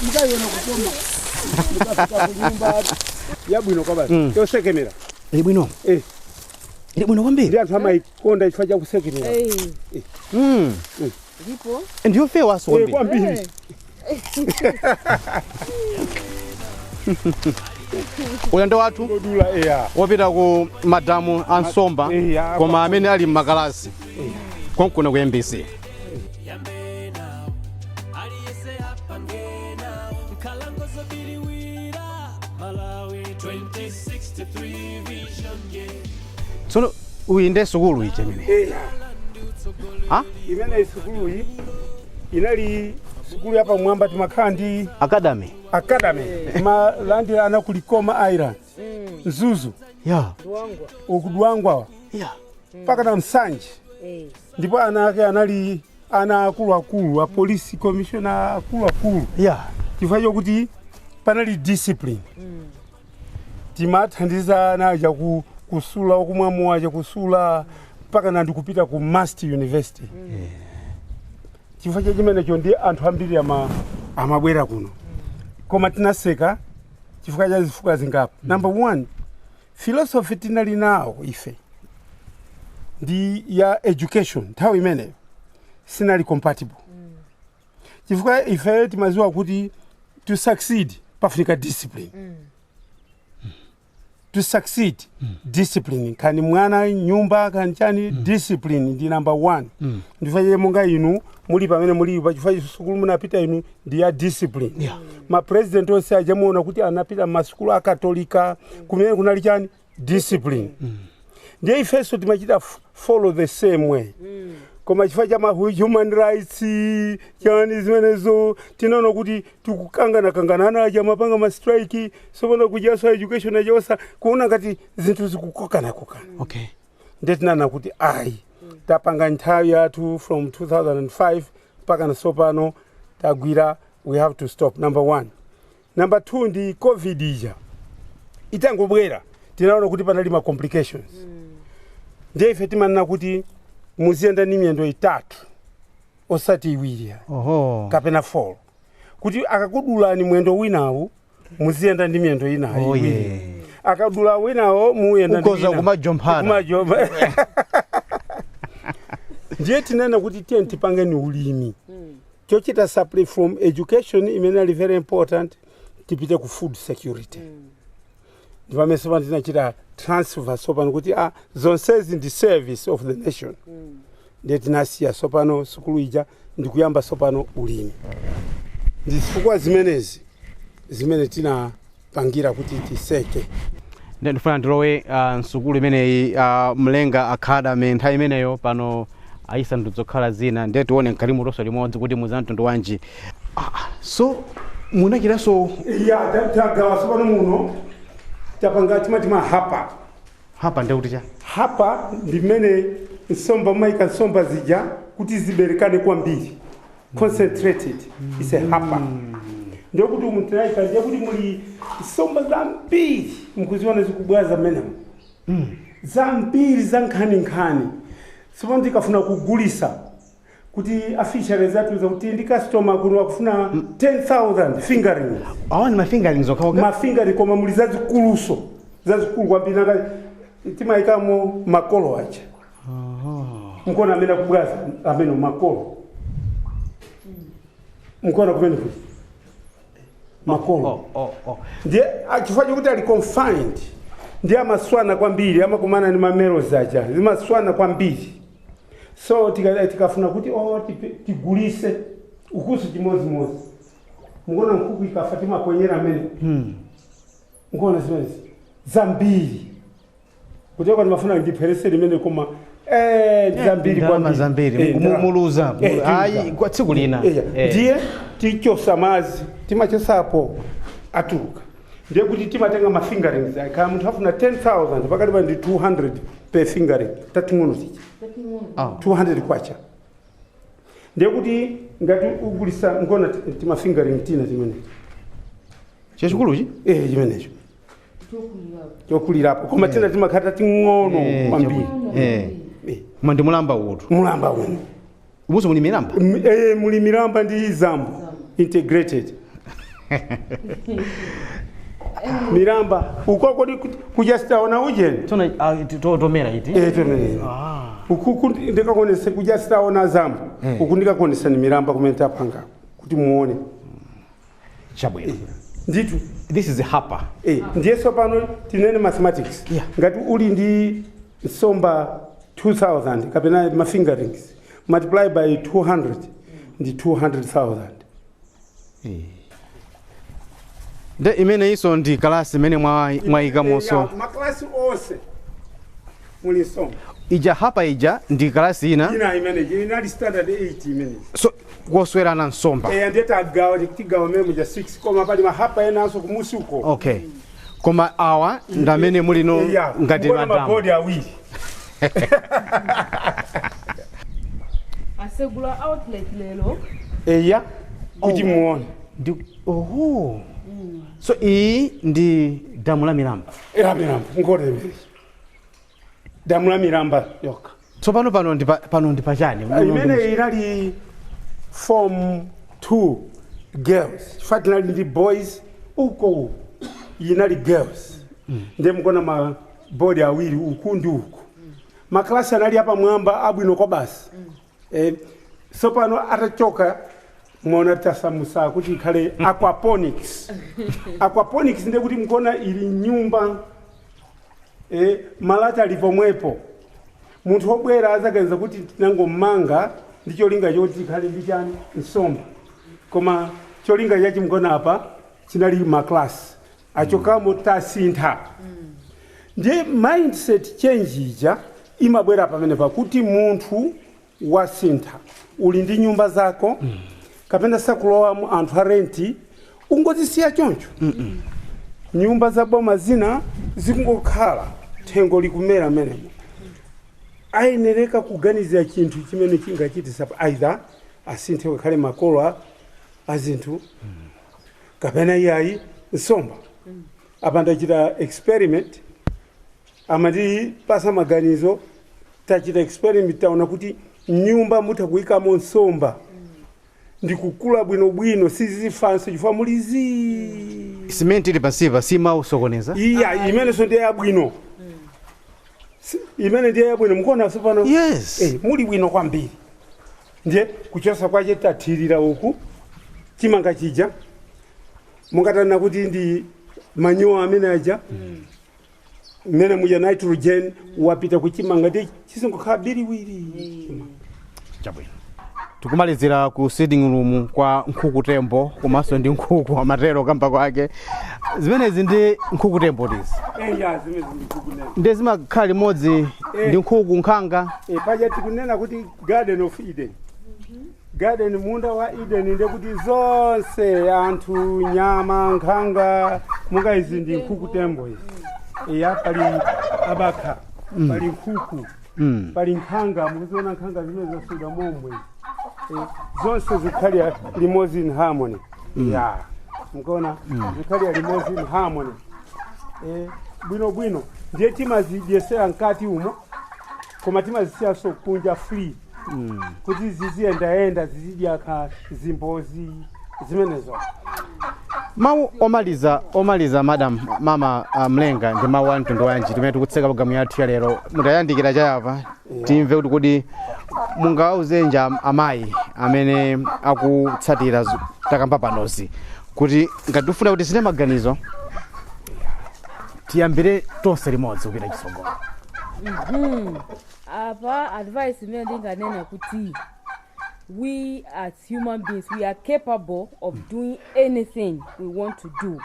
Mukayona kupoma. Mukafika kunyumba yabwino kwa basi. Yosekemera. Bwino. Bwino kwambiri. Ndi anthu amayikonda chifukwa cha kusekemera. Ndipo ndiyo fewa so kwambiri. Ulendo watu wapita ku madamu ansomba koma amene ali mmakalasi konkuna ku MBC. Tsono uyinde sukulu ije mene. Imene sukulu iyi inali sukulu yapa mwamba timakhandi Academy. Malandi anakulikoma Island. Nzuzu. Ukudwangwa. Paka na Msanje. ndipo ana ake anali ana akuluakulu a police commissioner akuluakulu chifukwa chokuti panali discipline timathandiza ana aja kusula okumwa mowa kusula mpaka nandi kupita ku Must University chifukwa chimenecho ndi anthu ambiri amabwera kuno koma tinaseka chifukwa cha zifukwa zingapo. Number 1, philosophy tinali nawo ife ndi ya education nthawi imeneyo sinali compatible chifukwa ife timaziwa kuti to succeed pafunika discipline to succeed discipline kani mwana nyumba kani chani discipline ndi number 1 ndifaye monga inu muli pamene muli pachifukwa sukulu munapita inu ndi ya discipline ma president onse ajamuona kuti anapita masukulu akatolika kumene kunali chani discipline ndiye ifeso timachita follow the same way koma chifukwa cha human rights chani zimenezo tinaona kuti tikukangana ana aja mapanga ma strike sopona kujaso education ajosa kuona ngati zinthu zikukokana. Okay. Ndiye tinana kuti tapanga nthawi yathu from 2005 mpaka nasopano tagwira we have to stop. Number 1. Number 2 ndi COVID ija itangobwera tinaona kuti panali ma complications ndiye ife timanena kuti muziyenda ni miyendo 3 osati iwiri kapena 4 kuti akakudulani mwendo winawo muziyenda ndi miyendo inayo akadula winawo muyenda ndi kumajomphana ndiye tinena kuti tiye tipange ni ulimi chochita supply from education imene very important tipite ku food security ndipamene sopano tinachita transfer sopano kuti zonsezi ndi service of the nation ndiye tinasiya sopano sukulu ija ndikuyamba sopano ulimi ndifukwa zimenezi zimene tinapangira kuti tiseke. Ndiye ndifuna ndilowe nsukulu imeneyi Mlenga Academy nthawi imeneyo pano aisa ndidzokhala zina ndiye tione nkalimu lonso limodzi kuti muzamtundu wanji so munachiraso tagawa sopano muno tapanga timatima hapa ndiye kuti cha hapa ndimene nsomba maika nsomba zija kuti ziberekane kwambiri concentrated is a hapa ndio kuti umutiraika ndio kuti muli nsomba zambiri mkuziona zikubwaza menemo zambiri za nkhani sipano ndikafuna kugulisa kuti afisheries zatu za kuti ndi customer kuno akufuna 10,000 fingerings ni ma fingerings okaoka ma fingerings koma muli zazikuluso zazikulu kwambiri nanga timaikamo makolo acha mkona amena kubwaza ameno makolo mkona kumene kuti makolo ndiye achifanya kuti ali confined ndiye amaswana kwambiri amakumana ni mamero zaja zimaswana kwambiri so tikafuna kuti tigulise ukusu chimodzimodzi mkona nkuku ikafa timakonyera amene mkona zimezi zambiri kuti kwa nimafuna ndipherese limene koma zambiri kwa zambiri muluza kwa tsiku lina ndiye tichosa mazi timachosapo atuka ndiye kuti timatenga ma fingerings kama mtu afuna 10,000 pakati pa ndi 200 per fingering tating'ono tichi 200 kwacha ndiye kuti ngati ugulisa ngona tima fingering tina timene chechikuluchi chimenecho chokulirapo koma tina timakata ting'ono kwambiri mwandi mulamba utu mulamba uno umuso muli miramba muli miramba ndi zambo integrated miramba ukoko kujastaona ujeni tona tomera iti tomera ukuku ndikakonesa kujastaona zambo uku ndikakonesa ni miramba kumenta panga kuti muone chabwino nditu this is a hapa ndiye sopano tinene mathematics ngati uli ndi nsomba 2,000 kapena ma fingerings multiply by 200 ndi 200,000 nde imene iso ndi kalasi imene mwaika monso maklasi onse muli nsomba ija hapa ija ndi kalasi ina imene inali standard 8 imene so koswerana nsomba ndiye tagawa tigawa memo ja 6 koma pali mahapa enanso kumusi uko okay koma awa ndamene muli no ngati madam mabodi awiri tasegula outlet lelo. eya kuti muone Oho. So iyi ndi damu la Milamba. era Milamba ngorembe damu la Milamba yoka Tsopano pano ndi pachani. imene inali form 2 girls fatinali ndi boys uko inali girls ndiye mukona ma bodi awiri uku ndi uku maklasi anali apa mwamba abwino kwa basi so pano atachoka mwaona tasamusa kuti ikhale aquaponics aquaponics ndiye kuti mukona ili nyumba malata alipomwepo munthu obwera azaganiza kuti tinangomanga ndi cholinga choti ikhale ndi chani nsomba koma cholinga chachi mukona apa chinali maklasi achokamo tasintha ndiye mindset change ija imabwera pamene pakuti munthu wasintha uli ndi nyumba zako kapena sakulowamo anthu arenti ungozisiya choncho nyumba za boma zina zikungokhala thengo likumera menemo ayenereka kuganizira chinthu chimene chingachitisa either asinthe kukhale makolo a zinthu kapena iyayi nsomba apa ndachita experiment amati pasa maganizo tachita experiment taona kuti nyumba mutakuyikamo nsomba ndikukula bwinobwino sizifanso chifukwa mulizi Simenti ili pasiva sima usokoneza. iya imene so ndiye yabwino imene ndiye yabwino mukona sopano Yes. muli bwino kwambiri ndiye kuchosa kwache tathirira uku chimanga chija mukatana kuti ndi manyowa amene aja mmene muja nitrogen wapita kuchimanga ndi chisingokhala biriwiri Chabwino. Tikumalizira ku sitting room kwa nkhuku tembo komanso ndi nkhuku amatero kamba kwake. Zimenezi ndi nkhuku tembo tizi. ya zimene ndikunena Ndi zimakhala limodzi ndi nkhuku nkhanga. paja tikunena kuti garden of Eden garden munda wa Eden ndi kuti zonse anthu nyama nkhanga munga izi ndi nkhuku tembo izi ya pali abakha pali nkhuku pali nkhanga mukuziona nkhanga zimene zasuda momwe zonse zikhalira limodzi in harmony ya mukona zikhalira limodzi in harmony bwino ndiye timazidyesera mkati umo koma timazisiyaso kunja free kuti ziziyendayenda zizidya zimbozi zimenezo Mawu omaliza madam mama Mlenga ndi mawu amtundu wanji timene tikutseka programu yathu ya lero mutayandikira chayapa timve kuti kodi mungawauzenja amayi amene akutsatira takamba panozi kuti ngati tifuna kuti sine maganizo tiyambire tonse limodzi kupita chisogolo. Apa advice imene ndinganena kuti we as human beings we are capable of doing anything we want to do.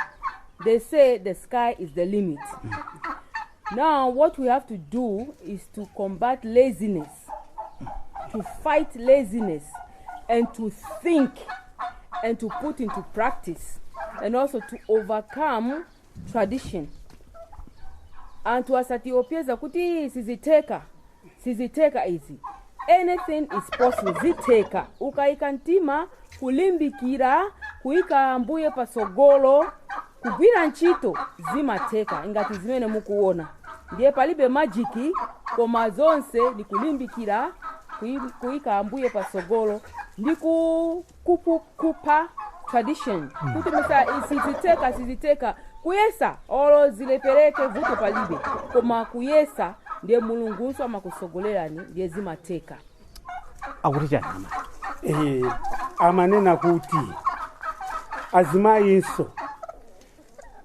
They say the sky is the limit. Now what we have to do is to combat laziness, to fight laziness, and to think and to put into practice, and also to overcome tradition. And to asatiopeza kuti siziteka izi anything is possible ziteka ukaika ntima kulimbikira kuika mbuye pasogolo kugwira ntchito zimateka ingati zimene mukuona ndiye palibe magiki koma zonse ni kulimbikira kuika mbuye pasogolo ndi kupa tradition kuti misa siziteka kuyesa olo zilepereke vuto palibe koma kuyesa ndiye mulungunso amakusogolerani ndiye zimateka. Akuti chani amanena kuti azimayinso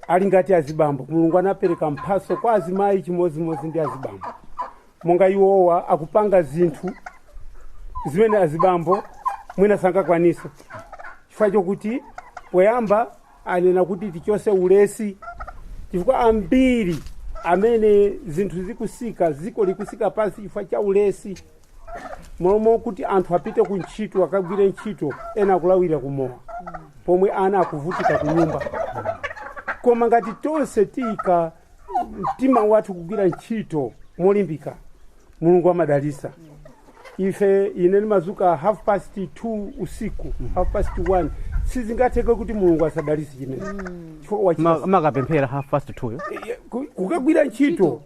ali ngati azibambo mulungu anapereka mphaso kwa azimayi chimodzimodzi ndi azibambo monga iwowa akupanga zinthu zimene azibambo mwina sangakwanisa chifukwa chokuti poyamba anena kuti tichose ulesi chifukwa ambiri amene zinthu zikusika ziko likusika pansi chifukwa cha ulesi momwe kuti anthu apite ku ntchito akagwire ntchito ena akulawira kumowa pomwe ana akuvutika ku nyumba koma ngati tonse tika mtima wathu kugwira ntchito molimbika mulungu amadalisa ife ine mazuka 2:30 usiku 1:30 sizingatheke kuti mulungu asadalisi chimene makapemphera 2:30 kukagwira ntchito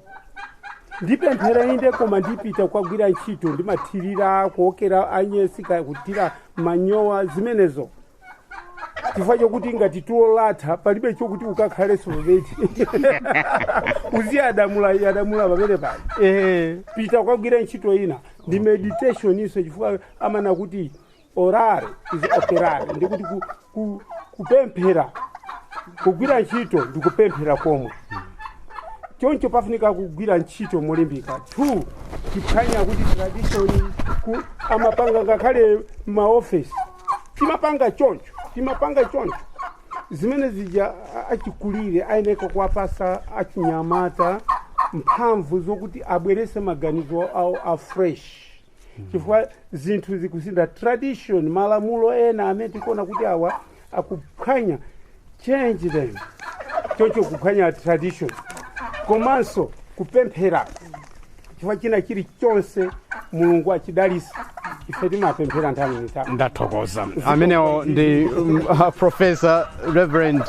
ndipemphera inde koma ndipita kukagwira ntchito ndimathirira kuokera anyesika kutira manyowa zimenezo chifukwa chokuti ngati tulo latha palibe chokuti ukakhalenso pabeti uziyadamula pamene pali pita kukagwira ntchito ina ndi meditation iso chifukwa amana kuti orare is operare ndikuti kupemphera kugwira ntchito ndikupemphera komwe choncho pafunika kugwira ntchito molimbika 2 tiphwanya kuti tradition amapanga ngakhale maofesi timapanga choncho zimene zija achikulire ayeneka kuwapasa achinyamata mphamvu zokuti abwerese maganizo awo afresh chifukwa zinthu zikusinda tradition malamulo ena amene tikuona kuti awa akuphwanya change them choncho kuphwanya tradition komanso kupemphera chifukwa china chili chonse mulungu achidalisa ife timapemphera nthawi ndathokoza amenewo ndi Professor Reverend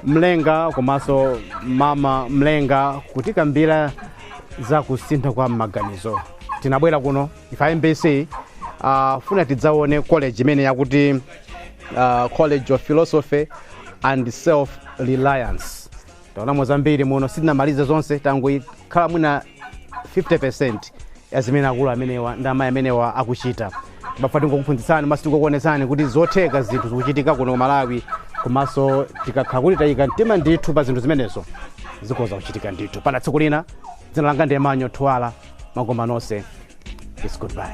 Mlenga komanso Mama Mlenga kutikambira za kusintha kwa maganizo. Tinabwera kuno ife MBC funa tidzaone college imene yakuti College of Philosophy and Self-Reliance. Taona Mozambiri muno sitinamaliza zonse tangu ikhala mwina 50% yazimene akulu amenewa ndamayi amenewa akuchita. Bafati ngokuphunzitsani maso tikukuonetsani kuti zotheka zinthu zikuchitika kuno Malawi komanso tikakhala kuti tayika mtima ndithu pa zinthu zimenezo zikhoza kuchitika ndithu. Pana tsiku lina dzina langa ndi Emmanuel Twala magoma nonse. It's goodbye.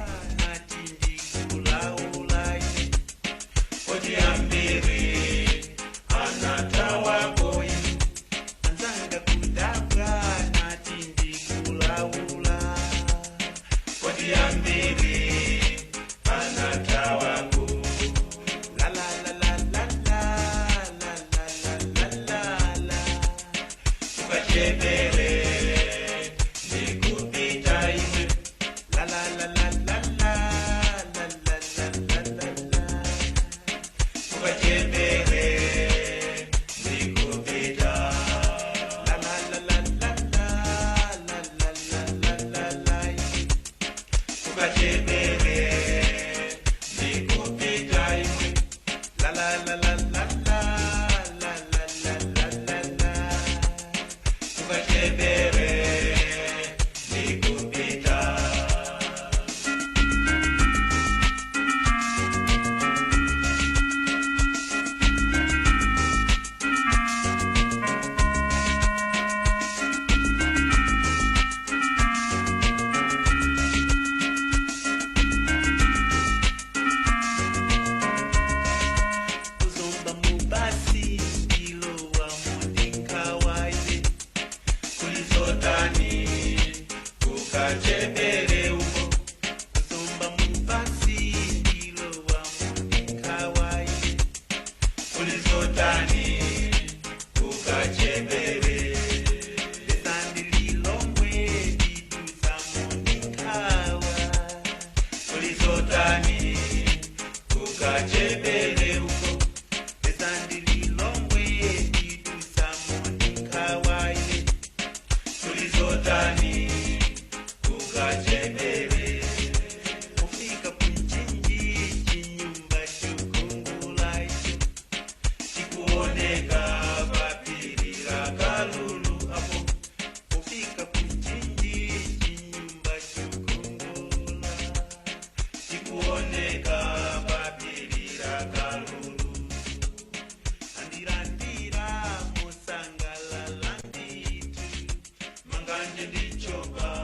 Ndichoka